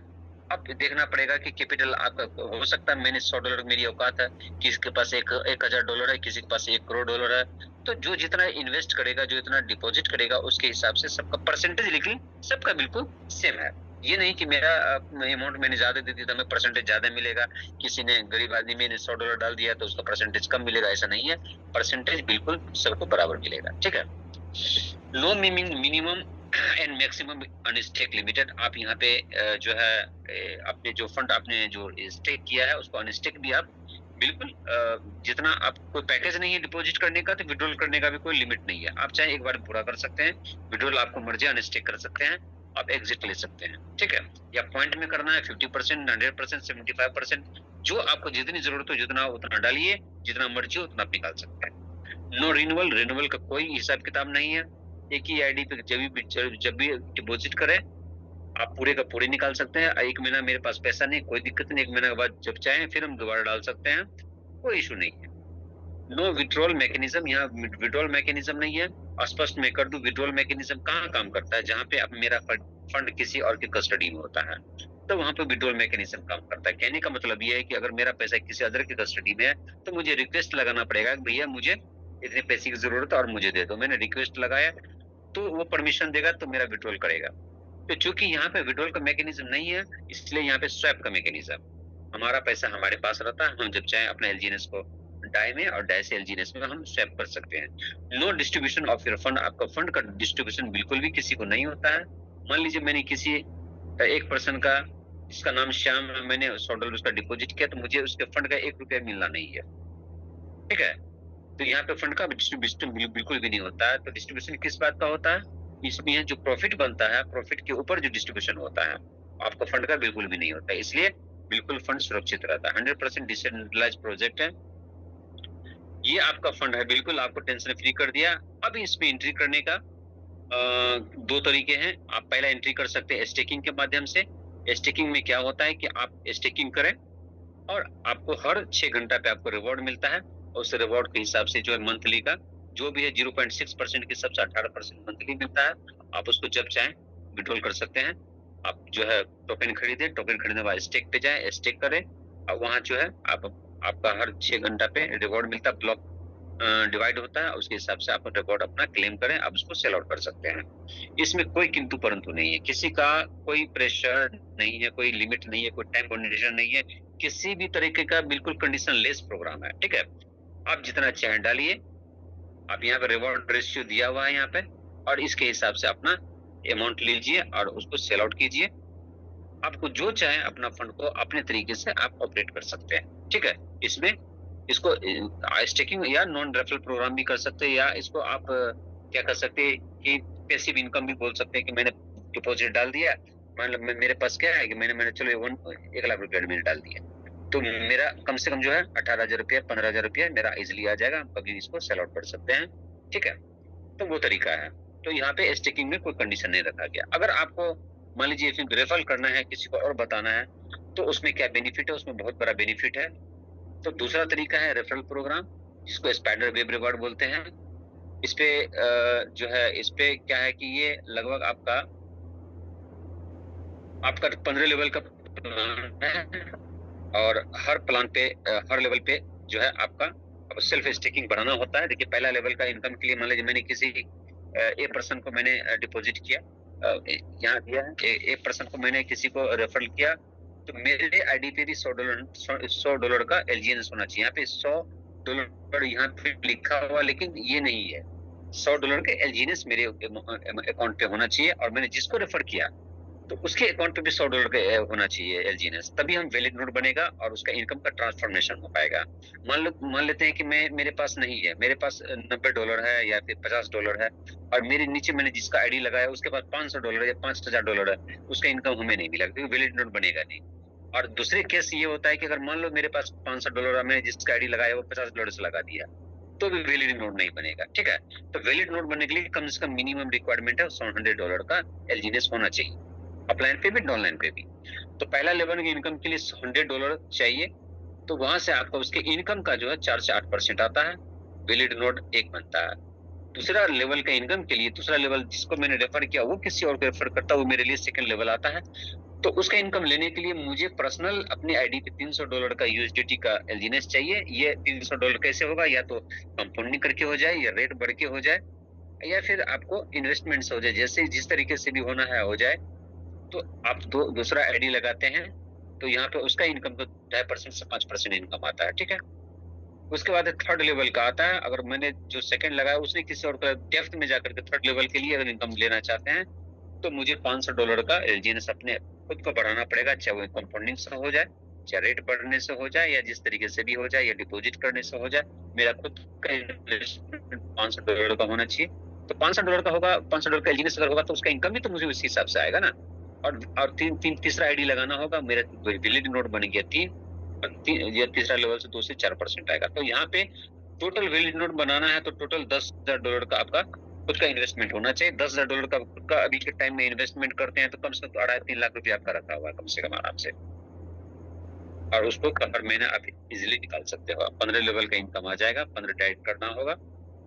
अब देखना पड़ेगा कि कैपिटल आपका हो सकता है, मैंने $100 मेरी औकात है, किसी के पास $1,000 है, किसी के पास $1 करोड़ है, तो जो जितना इन्वेस्ट करेगा, जो इतना डिपॉजिट करेगा, उसके हिसाब से सबका परसेंटेज लेकिन सबका बिल्कुल सेम है। ये नहीं कि मेरा अमाउंट मैंने ज्यादा दे दी तो हमें परसेंटेज ज्यादा मिलेगा, किसी ने गरीब आदमी में $100 डाल दिया तो उसका परसेंटेज कम मिलेगा, ऐसा नहीं है। परसेंटेज बिल्कुल सबको बराबर मिलेगा, ठीक है। No minimum and maximum unstake limited, आप यहाँ पे जो है अपने जो फंड आपने जो स्टेक किया है उसको अनस्टेक भी आप बिल्कुल जितना, आप कोई पैकेज नहीं है डिपॉजिट करने का, तो विड्रॉल करने का भी कोई लिमिट नहीं है। आप चाहे एक बार पूरा कर सकते हैं विड्रॉल, आपको मर्जी अनस्टेक कर सकते हैं, आप एग्जिट ले सकते हैं, ठीक है। या पॉइंट में करना है 50%, 100%, 75%, जो आपको जितनी जरूरत हो जितना उतना डालिए, जितना मर्जी हो उतना आप निकाल सकते हैं। नो रिन्यूअल का कोई हिसाब किताब नहीं है। एक ही आईडी पे जब भी डिपॉजिट करें आप पूरे का पूरे निकाल सकते हैं। 1 महीना मेरे पास पैसा नहीं, कोई दिक्कत नहीं, 1 महीने के बाद जब चाहें फिर हम दोबारा डाल सकते हैं, कोई इशू नहीं है। नो विड्रॉल मैकेनिज्म, यहाँ विड्रॉल मैकेनिज्म नहीं है। स्पष्ट मैं कर दूं, विड्रॉल मैकेनिज्म कहाँ काम करता है, जहाँ पे अब मेरा फंड किसी और की कस्टडी में होता है तो वहां पे विड्रॉल मैकेनिज्म काम करता है। कहने का मतलब ये है कि अगर मेरा पैसा किसी अदर की कस्टडी में है तो मुझे रिक्वेस्ट लगाना पड़ेगा कि भैया मुझे इतने पैसे की जरूरत है और मुझे दे दो। मैंने रिक्वेस्ट लगाया तो वो परमिशन देगा तो मेरा विड्रॉल करेगा। तो चूंकि यहाँ पे विड्रॉल का मैकेनिज्म नहीं है, इसलिए यहाँ पे स्वैप का मैकेनिज्म, हमारा पैसा हमारे पास रहता है, हम जब चाहे अपना एलजीएनएस को डाई में और डाई से एलजीएनएस में हम स्वैप कर सकते हैं। No distribution of your fund, आपका फंड का डिस्ट्रीब्यूशन बिल्कुल भी किसी को नहीं होता है। मान लीजिए मैंने किसी एक पर्सन का, जिसका नाम श्याम है, मैंने $100 उसका डिपॉजिट किया तो मुझे उसके फंड का ₹1 मिलना नहीं है, ठीक है। तो यहाँ पे फंड का डिस्ट्रीब्यूशन बिल्कुल भी नहीं होता है। तो डिस्ट्रीब्यूशन किस बात का होता है, इसमें जो प्रॉफिट बनता है, प्रॉफिट के ऊपर जो डिस्ट्रीब्यूशन होता है, आपका फंड का बिल्कुल भी नहीं होता है। इसलिए बिल्कुल फंड सुरक्षित रहता है। 100% डिसेंट्रलाइज्ड प्रोजेक्ट है ये, आपका फंड है, बिल्कुल आपको टेंशन फ्री कर दिया। अब इसमें एंट्री करने का 2 तरीके हैं। आप पहला एंट्री कर सकते हैं स्टेकिंग के माध्यम से। स्टेकिंग में क्या होता है कि आप स्टेकिंग करें और आपको हर 6 घंटा पे आपको रिवॉर्ड मिलता है, और उस रिवॉर्ड के हिसाब से जो है मंथली का जो भी है 0.6% के हिसाब से 18% मंथली मिलता है। आप उसको जब चाहें विड्रॉल कर सकते हैं। आप जो है टोकन खरीदें, टोकन खरीदने के बाद स्टेक पे जाएं, स्टेक करें, और वहां जो है आपका हर 6 घंटा पे रिवॉर्ड मिलता है, ब्लॉक डिवाइड होता है, उसके हिसाब से आप रिवॉर्ड अपना क्लेम करें, आप उसको सेल आउट कर सकते हैं। इसमें कोई किंतु परंतु नहीं है, किसी का कोई प्रेशर नहीं है, कोई लिमिट नहीं है, कोई टाइम कंडीशन नहीं है, किसी भी तरीके का बिल्कुल कंडीशन लेस प्रोग्राम है, ठीक है। आप जितना चाहे डालिए, आप यहाँ पे रिवॉर्ड रेशियो दिया हुआ है यहाँ पे, और इसके हिसाब से अपना अमाउंट लीजिए और उसको सेल आउट कीजिए। आपको जो चाहे अपना फंड को अपने तरीके से आप ऑपरेट कर सकते हैं, ठीक है। इसमें इसको स्टेकिंग या नॉन रेफरल प्रोग्राम भी कर सकते हैं, या इसको आप क्या कर सकते हैं कि पैसिव इनकम भी बोल सकते हैं कि मैंने डिपॉजिट डाल दिया, मतलब मेरे पास क्या है कि मैंने चलो 1 लाख रुपया मैंने डाल दिया, तो मेरा कम से कम जो है 18,000 रुपया 15,000 रुपया मेरा इजिली आ जाएगा, कभी इसको सेल आउट कर सकते हैं। ठीक है, तो वो तरीका है। तो यहाँ पे स्टेकिंग में कोई कंडीशन नहीं रखा गया। अगर आपको मान लीजिए फिर रेफर करना है, किसी को और बताना है, तो उसमें क्या बेनिफिट है? उसमें बहुत बड़ा बेनिफिट है। तो दूसरा तरीका है रेफरल प्रोग्राम, जिसको स्पाइडर वेब रिवार्ड बोलते हैं। इस पे जो है, इस पे क्या है कि ये लगभग आपका 15 लेवल का प्लान है, और हर प्लान पे हर लेवल पे जो है आपका सेल्फ स्टेकिंग बढ़ाना होता है। देखिए, पहला लेवल का इनकम के लिए मान लीजिए मैंने किसी एक पर्सन को मैंने डिपॉजिट किया, यहाँ दिया है, एक पर्सन को मैंने किसी को रेफर किया, तो मेरे आईडी पे भी $100 का एलजीएनएस होना चाहिए। यहाँ पे $100 यहाँ पे लिखा हुआ, लेकिन ये नहीं है। $100 के एलजीएनएस मेरे अकाउंट पे होना चाहिए, और मैंने जिसको रेफर किया तो उसके अकाउंट पे भी $100 का होना चाहिए एलजीएनएस, तभी हम वैलिड नोट बनेगा और उसका इनकम का ट्रांसफॉर्मेशन हो पाएगा। मान लेते हैं कि मेरे पास नहीं है, मेरे पास $90 है या फिर $50 है, और मेरे नीचे मैंने जिसका आईडी लगाया उसके पास $500 या $5,000 है, उसका इनकम हमें नहीं मिला, क्योंकि वैलिड नोट बनेगा नहीं। और दूसरे केस ये होता है कि अगर मान लो मेरे पास $500 मैंने जिसका आईडी लगाया वो $50 से लगा दिया, तो भी वैलिड नोट नहीं बनेगा। ठीक है, तो वैलिड नोट बनने के लिए कम से कम मिनिमम रिक्वायरमेंट है $100 का एलजीएनएस होना चाहिए, ऑफलाइन पे भी ऑनलाइन पे भी। तो पहला लेवल की इनकम के लिए $100 चाहिए, तो वहां से आपका उसके इनकम का जो है 4 से 8% आता है, वैलिड नोट 1 बनता है। दूसरा लेवल का इनकम के लिए, दूसरा लेवल जिसको मैंने रेफर किया वो किसी और को रेफर करता है, वो मेरे लिए सेकंड लेवल आता है। तो उसका इनकम लेने के लिए मुझे पर्सनल अपनी आईडी पे $300 का यूएसडीटी का एलजीएनएस चाहिए। ये $300 कैसे होगा? या तो कंपाउंडिंग करके हो जाए, या रेट बढ़ के हो जाए, या फिर आपको इन्वेस्टमेंट से हो जाए, जैसे जिस तरीके से भी होना है हो जाए। तो आप दूसरा आईडी लगाते हैं, तो यहाँ पे उसका इनकम तो 2.5% से 5% इनकम आता है। ठीक है, उसके बाद थर्ड लेवल का आता है। अगर मैंने जो सेकंड लगाया उसने किसी और का डेप्थ में जाकर के थर्ड लेवल के लिए अगर इनकम लेना चाहते हैं, तो मुझे $500 का एलजीएनएस अपने खुद को बढ़ाना पड़ेगा, चाहे वो कंपाउंडिंग से हो जाए, चाहे रेट बढ़ने से हो जाए, या जिस तरीके से भी हो जाए, या डिपॉजिट करने से हो जाए। मेरा खुद का इन्वेस्टमेंट $500 का होना चाहिए। तो $500 का होगा, $500 का एलजीएनएस अगर होगा तो उसका इनकम भी तो मुझे उसी हिसाब से आएगा ना। और तीसरा आईडी लगाना होगा, मेरा वैलिड नोट बन गया 3, ये तीसरा लेवल से 2 से 4% आएगा। तो यहाँ पे टोटल वैलिड नोट बनाना है तो टोटल $10,000 का आपका खुद का इन्वेस्टमेंट होना चाहिए। $10,000 का खुद का अभी के टाइम में इन्वेस्टमेंट करते हैं तो कम से कम 2.5-3 लाख रुपया आपका रखा हुआ है कम से कम आराम से, और उसको हर महीने आप इजिली निकाल सकते हो। 15 लेवल का इनकम आ जाएगा, 15 डाइट करना होगा,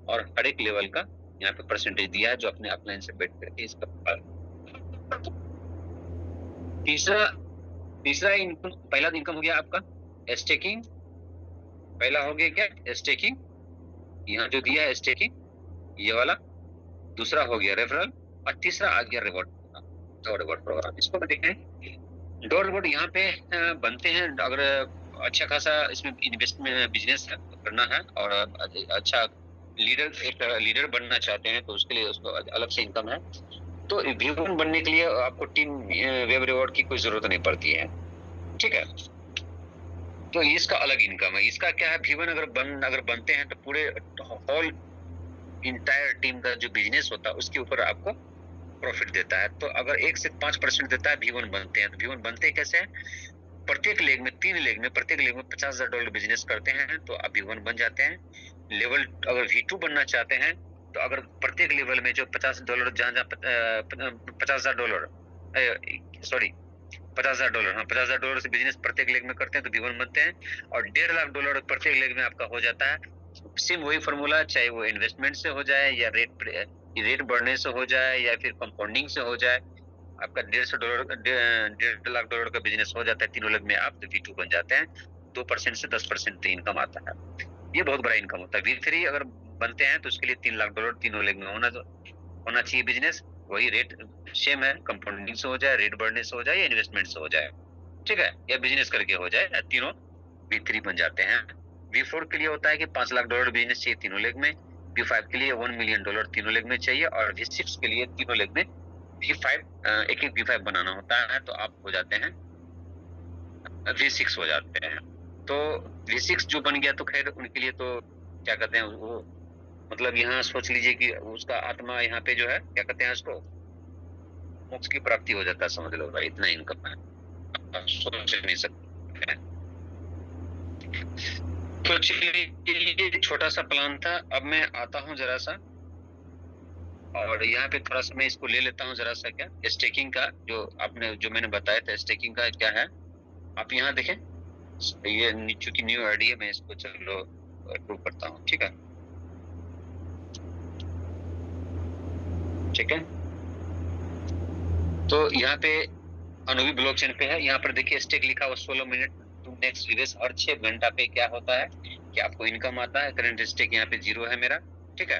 और हर एक लेवल का यहाँ पे परसेंटेज दिया है जो अपने अपलाइन से बैठ करके इसका। तीसरा इनकम, पहला इनकम हो गया आपका स्टेकिंग, पहला हो गया क्या स्टेकिंग, यहाँ जो दिया है स्टेकिंग ये वाला। दूसरा हो गया रेफरल, और तीसरा आ गया रिवॉर्ड प्रोग्राम। इसको देखें, 2 रिवॉर्ड यहाँ पे बनते हैं। अगर अच्छा खासा इसमें इन्वेस्टमेंट बिजनेस करना है और अच्छा लीडर बनना चाहते हैं, तो उसके लिए उसको अलग से इनकम है। तो V1 बनने के लिए आपको टीम वेब रिवॉर्ड की कोई जरूरत नहीं पड़ती है। ठीक है, तो इसका अलग इनकम है। इसका क्या है, V1 अगर बनते हैं तो पूरे होल इंटायर टीम का जो बिजनेस होता है उसके ऊपर आपको प्रॉफिट देता है। तो अगर 1 से 5% देता है V1 बनते हैं, तो V1 बनते कैसे हैं? प्रत्येक लेग में 3 लेग में, प्रत्येक लेग में $50,000 बिजनेस करते हैं तो आप V1 बन जाते हैं। लेवल अगर V2 बनना चाहते हैं, तो अगर प्रत्येक लेवल में जो $50,000 जहाँ $50,000 सॉरी $50,000, हाँ $50,000 से बिजनेस प्रत्येक लेग में करते हैं तो V1 बनते हैं। और $1.5 लाख प्रत्येक लेग में आपका हो जाता है। सेम वही फॉर्मूला, चाहे वो इन्वेस्टमेंट से हो जाए, या रेट बढ़ने से हो जाए, या फिर कंपाउंडिंग से हो जाए, आपका $1.5 लाख का बिजनेस हो जाता है तीनों लेग में, आप तो V2 बन जाते हैं। 2% से 10% इनकम आता है। ये बहुत बड़ा इनकम होता है। V3 अगर बनते हैं तो उसके लिए $3 लाख तीनों लेग में होना चाहिए बिजनेस। वही रेट सेम है, कंपाउंडिंग से हो जाए, रेट बढ़ने से हो जाए, या इन्वेस्टमेंट से हो जाए। ठीक है, या बिजनेस करके हो जाए, तीनों V3 बन जाते हैं। V4 के लिए होता है कि $5 लाख बिजनेस चाहिए तीनों लेग में। V5 के लिए $1 मिलियन तीनों लेग में चाहिए। और V6 के लिए तीनों लेग में एक V5 बनाना होता है, तो आप हो जाते हैं V6 हो जाते हैं। तो V6 जो बन गया तो खैर उनके लिए तो क्या कहते हैं, वो मतलब यहाँ सोच लीजिए कि उसका आत्मा यहाँ पे जो है क्या कहते हैं उसको, मोक्ष की प्राप्ति हो जाता है, समझ लो भाई, इतना इनकम है, आप सोच नहीं सकते। तो चलिए, ये छोटा सा प्लान था। अब मैं आता हूँ जरा सा, और यहाँ पे थोड़ा सा मैं इसको ले लेता हूँ जरा सा, क्या स्टेकिंग का जो मैंने बताया था, स्टेकिंग का क्या है आप यहाँ देखें। ये चूंकि न्यू आईडी है, मैं इसको चलो अप्रूव करता हूँ, ठीक है। ठीक है, तो यहाँ पे अनुवी ब्लॉकचेन पे है। यहाँ पर देखिए स्टेक लिखा हुआ 16 मिनट टू नेक्स्ट रिवर्स, और 6 घंटा पे क्या होता है कि आपको इनकम आता है। करंट स्टेक यहाँ पे 0 है मेरा, ठीक है।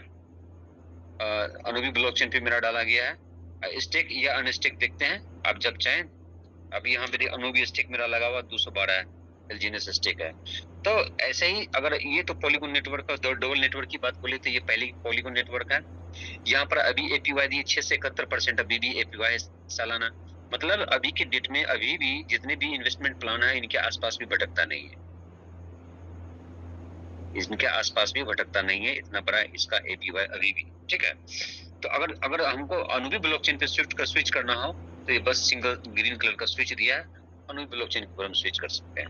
अनुवी ब्लॉकचेन पे मेरा डाला गया है। स्टेक या अनस्टेक देखते हैं आप जब चाहें। अभी यहाँ पे अनुवी स्टेक मेरा लगा हुआ 212 एलजीएनएस स्टेक है। तो ऐसे ही अगर ये तो पॉलीगॉन नेटवर्क का डबल नेटवर्क की बात बोले तो ये पहली पॉलीगॉन नेटवर्क है। यहाँ पर अभी एपीवाई दी 6 से 71% अभी भी एपीवाई सालाना। मतलब अभी के डेट में अभी भी जितने भी इन्वेस्टमेंट प्लान है इनके आसपास भी भटकता नहीं है, इनके आसपास भी भटकता नहीं है, इतना बड़ा इसका एपीवाई अभी भी, ठीक है। तो अगर हमको अनुवी ब्लॉकचेन पे स्विच करना हो तो ये बस सिंगल ग्रीन कलर का स्विच दिया है, अनुवी ब्लॉकचेन पर हम स्विच कर सकते हैं।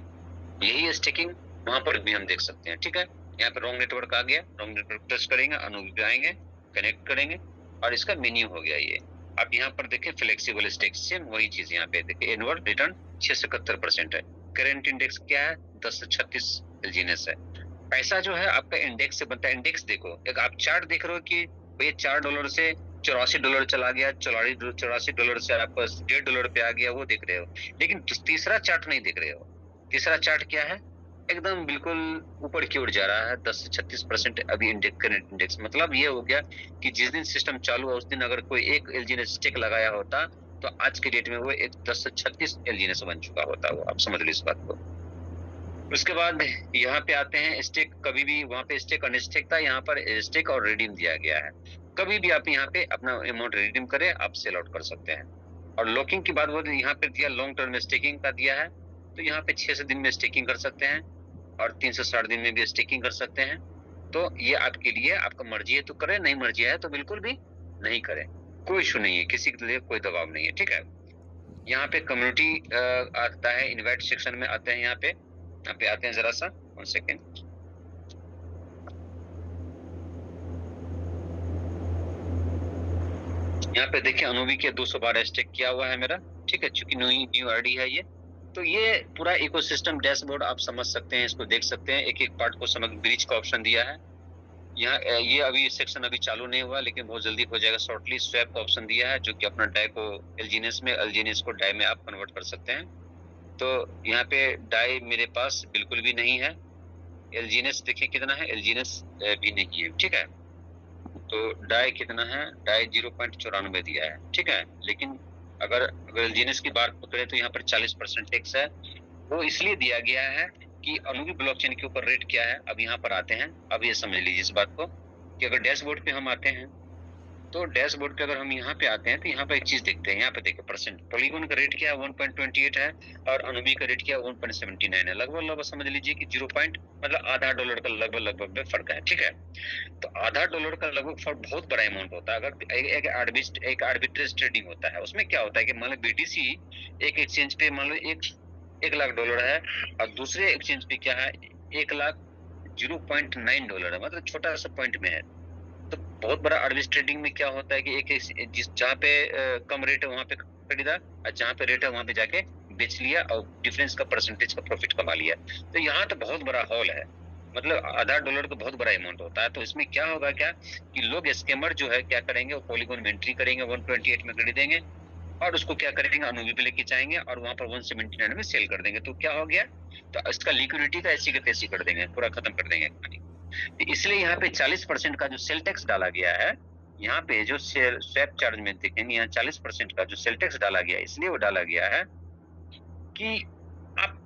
यही स्टेकिंग वहां पर भी हम देख सकते हैं, ठीक है। यहाँ पे रॉन्ग नेटवर्क आ गया, रॉन्ग नेटवर्क टच करेंगे, अनुवी पे आएंगे, कनेक्ट करेंगे, और इसका मेन्यू हो गया ये। आप यहाँ पर देखें फ्लेक्सिबल स्टेक, सेम वही चीज यहाँ पे देखिए। इनवर्ड रिटर्न 6 से 71% है। करेंट इंडेक्स क्या है? 10 से 36 एलजीएनएस है। पैसा जो है आपका इंडेक्स से बनता है। इंडेक्स देखो, एक आप चार्ट देख रहे हो कि ये $4 से $84 चला गया, $84 से आपका $1.5 पे आ गया, वो देख रहे हो। लेकिन तीसरा चार्ट नहीं देख रहे हो। तीसरा चार्ट क्या है? एकदम बिल्कुल ऊपर की ओर जा रहा है, 10 से 36% अभी करंट इंडेक्स। मतलब ये हो गया कि जिस दिन सिस्टम चालू है उस दिन अगर कोई एक एलजीएनएस स्टेक लगाया होता तो आज के डेट में वो एक 10 से 36 एलजीएनएस बन चुका होता। वो आप समझ लो इस बात को। उसके बाद यहाँ पे आते हैं स्टेक। कभी भी वहां पे स्टेक अनस्टेक था, यहाँ पर स्टेक और रिडीम दिया गया है। कभी भी आप यहाँ पे अपना अमाउंट रिडीम करें, आप सेल आउट कर सकते हैं। और लॉकिंग की बात बोले, यहाँ पे दिया लॉन्ग टर्म स्टेकिंग का दिया है, तो यहाँ पे 6 दिन में स्टेकिंग कर सकते हैं और 3 से 60 दिन में भी स्टेकिंग कर सकते हैं। तो ये आपके लिए, आपका मर्जी है तो करें, नहीं मर्जी है तो बिल्कुल भी नहीं करें, कोई इशू नहीं है, किसी के लिए कोई दबाव नहीं है, ठीक है। यहाँ पे कम्युनिटी आता है, इन्वाइट सेक्शन में आते हैं। यहाँ पे आते हैं जरा सा, 1 सेकेंड। यहाँ पे देखिए अनुवी के 212 स्टेक किया हुआ है मेरा, ठीक है, चूंकि न्यू आईडी है ये। तो ये पूरा इकोसिस्टम डैशबोर्ड आप समझ सकते हैं, इसको देख सकते हैं। एक एक पार्ट को समझ, ब्रिज का ऑप्शन दिया है यहाँ। ये अभी सेक्शन अभी चालू नहीं हुआ, लेकिन बहुत जल्दी हो जाएगा शॉर्टली। स्वैप का ऑप्शन दिया है, जो कि अपना डाई को एलजीएनएस में, एलजीएनएस को डाई में आप कन्वर्ट कर सकते हैं। तो यहाँ पे डाई मेरे पास बिल्कुल भी नहीं है। एलजीएनएस देखिए कितना है, एलजीएनएस भी नहीं है, ठीक है। तो डाई कितना है? डाई 0.94 दिया है, ठीक है। लेकिन अगर एलजीएनएस की बात करें तो यहाँ पर 40% टैक्स है। वो इसलिए दिया गया है कि अनुवी ब्लॉकचेन के ऊपर रेट क्या है। अब यहाँ पर आते हैं, अब ये समझ लीजिए इस बात को कि अगर डैशबोर्ड पे हम आते हैं तो डैशबोर्ड पे अगर हम यहाँ पे आते हैं तो यहाँ पे एक चीज देखते हैं। यहाँ पे देखिए परसेंट, पॉलीगॉन का रेट क्या है? 1.28 है, और अनुवी का रेट क्या है? 1.79 है। लगभग समझ लीजिए कि 0 पॉइंट, मतलब आधा डॉलर का लगभग में फर्क है, ठीक है। तो आधा डॉलर का लगभग फर्क बहुत बड़ा अमाउंट होता है। अगर एक आर्बिट्रेज ट्रेडिंग होता है, उसमें क्या होता है कि मान लो बीटीसी एक एक्सचेंज पे मान लो $1 लाख है, और दूसरे एक्सचेंज पे क्या है, $1,009 है, मतलब छोटा सा पॉइंट में है। तो बहुत बड़ा आर्बिट्रेज ट्रेडिंग में क्या होता है कि एक जिस जहाँ पे कम रेट है वहां पे खरीदा, और जहाँ पे रेट है वहां पे जाके बेच लिया, और डिफरेंस का परसेंटेज का प्रॉफिट कमा लिया। तो यहाँ तो बहुत बड़ा हॉल है, मतलब आधा डॉलर तो बहुत बड़ा अमाउंट होता है। तो इसमें क्या होगा, क्या कि लोग स्कैमर जो है क्या करेंगे, वो पॉलीगॉन में एंट्री करेंगे, 128 में खरीदेंगे, और उसको क्या करेंगे, अनुवी पे लेके जाएंगे और वहां पर 179 में सेल कर देंगे। तो क्या हो गया, तो इसका लिक्विडिटी का ऐसी के तैसी कर देंगे, पूरा खत्म कर देंगे कहानी। इसलिए यहाँ पे 40% का जो सेल टैक्स डाला गया है, यहाँ पे जो स्वैप चार्ज में देखेंगे, यहाँ 40% का जो सेल टैक्स डाला गया है, इसलिए वो डाला गया है कि आप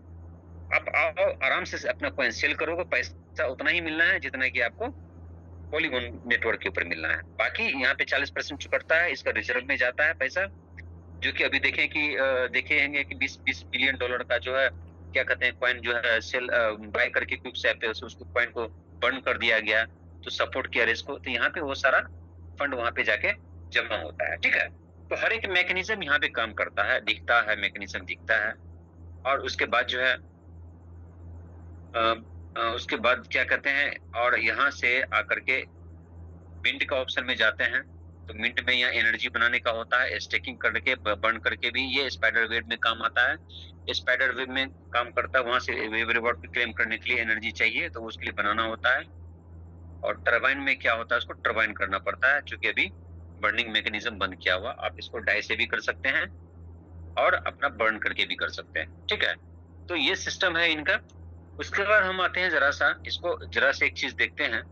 आओ आराम से अपना कॉइन सेल करोगे, पैसा उतना ही मिलना है जितना कि आपको पॉलीगॉन नेटवर्क के ऊपर मिलना है। बाकी यहाँ पे 40% चुकता है, इसका रिजर्व में जाता है पैसा, जो कि अभी देखें कि देखेंगे कि 20 बिलियन डॉलर का जो है क्या कहते हैं कॉइन जो है सेल बाय करके क्विकस्वैप पे उसको कॉइन को बर्न कर दिया गया, तो सपोर्ट किया रिस्क को। तो यहाँ पे वो सारा फंड वहां पे जाके जमा होता है, ठीक है। तो हर एक मैकेनिज्म यहाँ पे काम करता है, दिखता है, मैकेनिज्म दिखता है। और उसके बाद जो है उसके बाद क्या कहते हैं, और यहाँ से आकर के मिंट का ऑप्शन में जाते हैं, तो मिंट में यहाँ एनर्जी बनाने का होता है, स्टेकिंग करके बर्न करके भी ये स्पाइडर वेब में काम आता है। स्पाइडर वेब में काम करता है, वहां से वेब रिवॉर्ड को क्लेम करने के लिए एनर्जी चाहिए, तो उसके लिए बनाना होता है। और टरबाइन में क्या होता है, उसको टरबाइन करना पड़ता है, क्योंकि अभी बर्निंग मैकेनिज्म बंद किया हुआ। आप इसको डाई से भी कर सकते हैं और अपना बर्न करके भी कर सकते हैं, ठीक है। तो ये सिस्टम है इनका। उसके बाद हम आते हैं जरा सा, इसको जरा से एक चीज देखते हैं,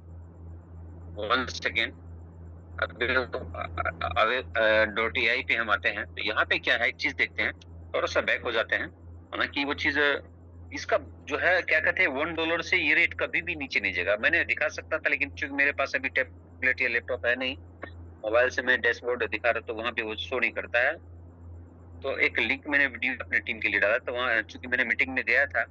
1 सेकेंड। .ai पे हम आते हैं, तो यहाँ पे क्या है, एक चीज देखते हैं, थोड़ा सा बैक हो जाते हैं। हालांकि वो चीज इसका जो है क्या कहते हैं, $1 से ये रेट कभी भी नीचे नहीं जाएगा। मैंने दिखा सकता था, लेकिन चूंकि मेरे पास अभी टैबलेट या लैपटॉप है नहीं, मोबाइल से मैं डैशबोर्ड दिखा रहा, तो वहाँ पे वो शो नहीं करता है। तो एक लिंक मैंने वीडियो अपने टीम के लिए डाला, तो वहाँ चूंकि मैंने मीटिंग में गया था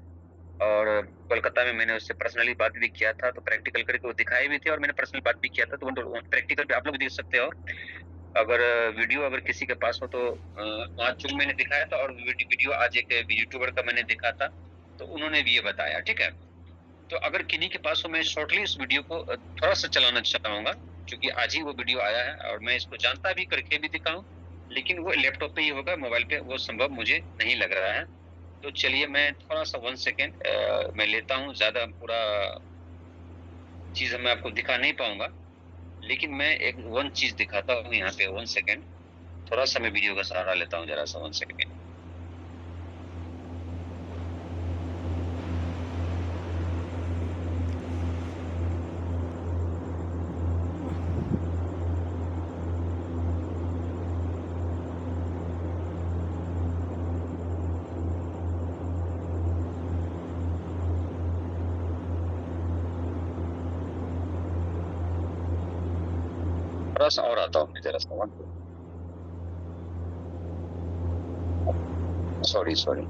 और कोलकाता में मैंने उससे पर्सनली बात भी किया था, तो प्रैक्टिकल करके वो दिखाए भी थे और मैंने पर्सनल बात भी किया था, तो प्रैक्टिकल पे आप लोग देख सकते हो। अगर वीडियो अगर किसी के पास हो तो वहाँ चूंकि मैंने दिखाया था, और वीडियो आज एक यूट्यूबर का मैंने देखा था, तो उन्होंने भी ये बताया, ठीक है। तो अगर किन्हीं के पास हो, मैं शॉर्टली इस वीडियो को थोड़ा सा चलाना चाहूंगा, क्योंकि आज ही वो वीडियो आया है और मैं इसको जानता भी करके भी दिखाऊं, लेकिन वो लैपटॉप पे ही होगा, मोबाइल पे वो संभव मुझे नहीं लग रहा है। तो चलिए मैं थोड़ा सा 1 सेकेंड मैं लेता हूँ, ज्यादा पूरा चीज मैं आपको दिखा नहीं पाऊंगा, लेकिन मैं एक वन चीज दिखाता हूँ यहाँ पे। 1 सेकेंड, थोड़ा सा मैं वीडियो का सहारा लेता हूँ जरा सा, 1 सेकेंड। थोड़ा सा और आता हूँ मैं जरा सा, सॉरी सॉरी।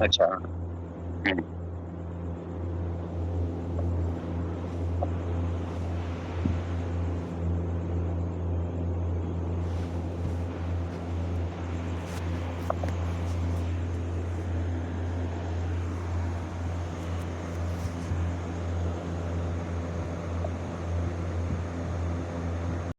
अच्छा,